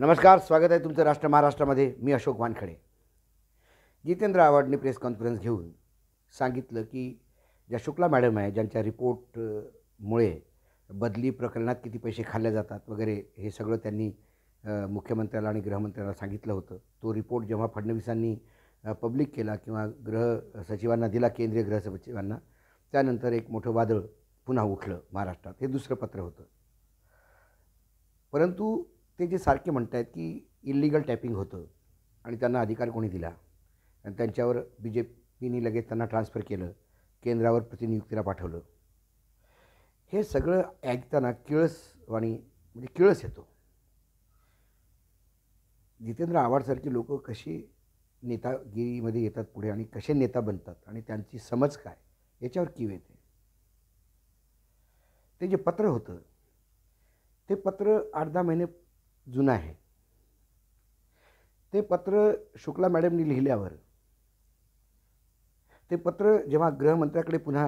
नमस्कार, स्वागत आहे तुमचं राष्ट्र महाराष्ट्रामध्ये. मी अशोक वानखडे. जितेंद्र आव्हाडने प्रेस कॉन्फरन्स घेऊन सांगितलं की ज्या शुक्ला मॅडम आहे, ज्यांच्या रिपोर्टमुळे बदली प्रकरणात किती पैसे खाल्ले जातात वगैरे हे सगळं त्यांनी मुख्यमंत्र्याला आणि गृहमंत्र्याला सांगितलं होतं. तो रिपोर्ट जेव्हा फडणवीसांनी पब्लिक केला किंवा गृह सचिवांना दिला, केंद्रीय गृह सचिवांना, त्यानंतर एक मोठं वादळ पुन्हा उठलं महाराष्ट्रात. हे दुसरं पत्र होतं. परंतु ते जे सारखे म्हणत आहेत की इल्लिगल टॅपिंग होतं आणि त्यांना अधिकार कोणी दिला आणि त्यांच्यावर BJPनी लगेच त्यांना ट्रान्सफर केलं, केंद्रावर प्रतिनियुक्तीला पाठवलं, हे सगळं ऐकताना म्हणजे किळस येतो. जितेंद्र आव्हाडसारखी लोक कशी नेतागिरीमध्ये येतात पुढे आणि कसे नेता बनतात आणि त्यांची समज काय याच्यावर कीव येते. ते जे पत्र होतं ते पत्र 8-10 महिने जुनं आहे. ते पत्र शुक्ला मॅडमनी लिहिल्यावर ते पत्र जेव्हा गृहमंत्र्याकडे पुन्हा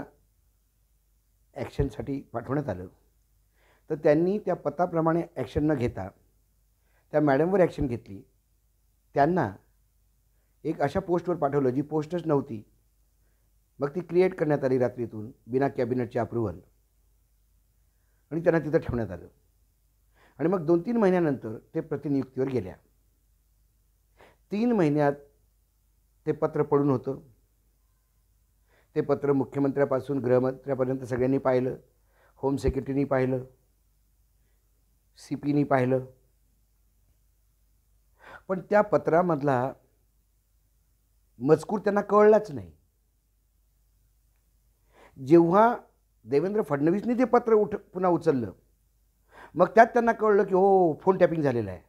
ॲक्शनसाठी पाठवण्यात आलं तर त्यांनी त्या पत्राप्रमाणे ॲक्शन न घेता त्या मॅडमवर ॲक्शन घेतली. त्यांना एक अशा पोस्टवर पाठवलं जी पोस्टच नव्हती. मग ती क्रिएट करण्यात आली रात्रीतून बिना कॅबिनेटचे अप्रुव्हल आणि त्यांना तिथं ठेवण्यात आलं. आणि मग 2-3 महिन्यानंतर ते प्रतिनियुक्तीवर गेल्या. 3 महिन्यात ते पत्र पडून होतं. ते पत्र मुख्यमंत्र्यापासून गृहमंत्र्यापर्यंत सगळ्यांनी पाहिलं. होम सेक्रेटरीनी पाहिलं, CPनी पाहिलं. पण त्या पत्रामधला मजकूर त्यांना कळलाच नाही. जेव्हा देवेंद्र फडणवीसनी ते पत्र पुन्हा उचललं मग त्यात त्यांना कळलं की हो, फोन टॅपिंग झालेलं आहे.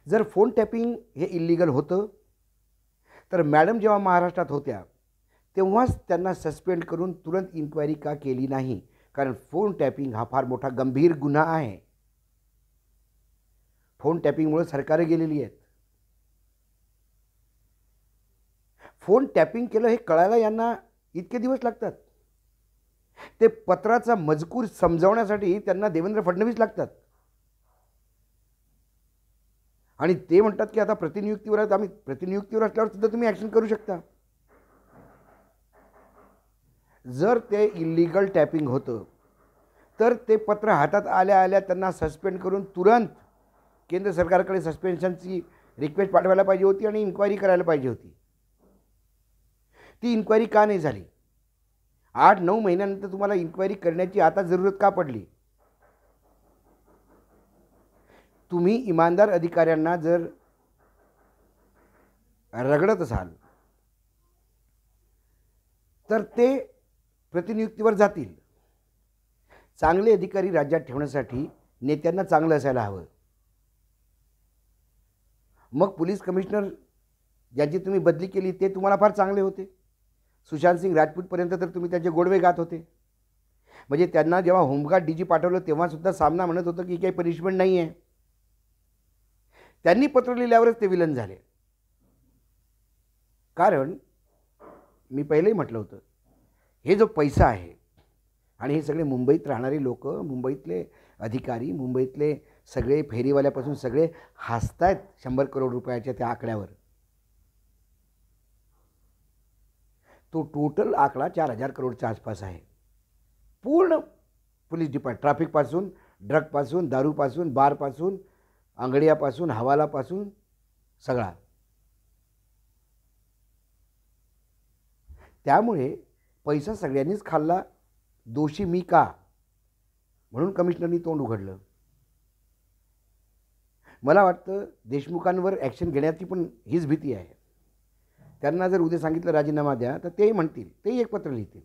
जर फोन टॅपिंग हे इल्लिगल होतं तर मॅडम जेव्हा महाराष्ट्रात होत्या तेव्हाच त्यांना सस्पेंड करून तुरंत इन्क्वायरी का केली नाही? कारण फोन टॅपिंग हा फार मोठा गंभीर गुन्हा आहे. फोन टॅपिंगमुळे सरकारं गेलेली आहेत. फोन टॅपिंग केलं हे कळायला यांना इतके दिवस लागतात. ते पत्राचा मजकूर समजावण्यासाठी त्यांना देवेंद्र फडणवीस लागतात आणि ते म्हणतात की आता प्रतिनियुक्तीवर आहेत. आम्ही प्रतिनियुक्तीवर असल्यावर सुद्धा तुम्ही ॲक्शन करू शकता. जर ते इल्लिगल टॅपिंग होतं तर ते पत्र हातात आल्या आल्या त्यांना सस्पेंड करून तुरंत केंद्र सरकारकडे सस्पेन्शनची रिक्वेस्ट पाठवायला पाहिजे होती आणि इन्क्वायरी करायला पाहिजे होती. ती इन्क्वायरी का नाही झाली? 8-9 महिन्यानंतर तुम्हाला इन्क्वायरी करण्याची आता जरूरत का पडली? तुम्ही इमानदार अधिकाऱ्यांना जर रगडत असाल तर ते प्रतिनियुक्तीवर जातील. चांगले अधिकारी राज्यात ठेवण्यासाठी नेत्यांना चांगलं असायला हवं. मग पोलीस कमिशनर ज्यांची तुम्ही बदली केली ते तुम्हाला फार चांगले होते. सुशांत सिंग राजपूतपर्यंत तर तुम्ही त्यांचे गोडवे गात होते. म्हणजे त्यांना जेव्हा होमगार्ड DG पाठवलं तेव्हासुद्धा सामना म्हणत होतं की काही पनिशमेंट नाही आहे. त्यांनी पत्र लिहिल्यावरच ते विलन झाले. कारण मी पहिलेही म्हटलं होतं, हे जो पैसा आहे आणि हे सगळे मुंबईत राहणारे लोक, मुंबईतले अधिकारी, मुंबईतले सगळे फेरीवाल्यापासून सगळे हसतायत 100 करोड रुपयाच्या त्या आकड्यावर. तो टोटल आकडा 4,000 करोडच्या आसपास आहे. पूर्ण पोलीस डिपार्टमेंट, ट्रॅफिकपासून, ड्रगपासून, दारूपासून, बारपासून, अंगडियापासून, हवालापासून सगळा. त्यामुळे पैसा सगळ्यांनीच खाल्ला, दोषी मी का? म्हणून कमिशनरनी तोंड उघडलं. मला वाटतं देशमुखांवर ॲक्शन घेण्याची पण हीच भीती आहे. त्यांना जर उद्या सांगितलं राजीनामा द्या तर तेही म्हणतील, तेही एक पत्र लिहितील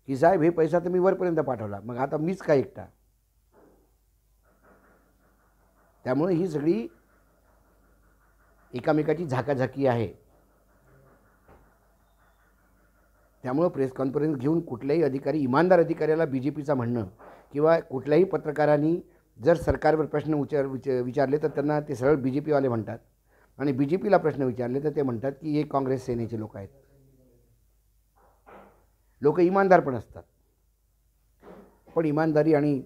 की साहेब हे पैसा तर मी वरपर्यंत पाठवला, मग आता मीच काय एकटा? त्यामुळे ही सगळी एकामेकाची झाकाझाकी आहे. त्यामुळं प्रेस कॉन्फरन्स घेऊन कुठल्याही अधिकारी, इमानदार अधिकाऱ्याला BJPचा म्हणणं किंवा कुठल्याही पत्रकारांनी जर सरकारवर प्रश्न विचारले तर त्यांना ते सरळ BJPवाले म्हणतात आणि BJPला प्रश्न विचारले तर ते म्हणतात की हे काँग्रेस सेनेचे लोक आहेत. लोक इमानदार पण असतात, पण इमानदारी आणि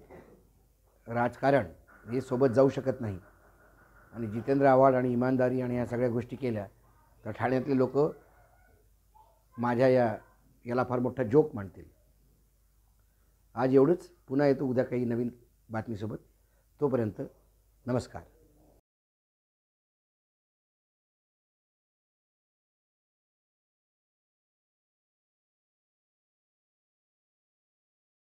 राजकारण हे सोबत जाऊ शकत नाही. आणि जितेंद्र आव्हाड आणि इमानदारी आणि या सगळ्या गोष्टी केल्या तर ठाण्यातले लोक माझ्या याला फार मोठा जोक मानतील. आज एवढंच. पुन्हा येतो उद्या काही नवीन बातमीसोबत. तोपर्यंत नमस्कार.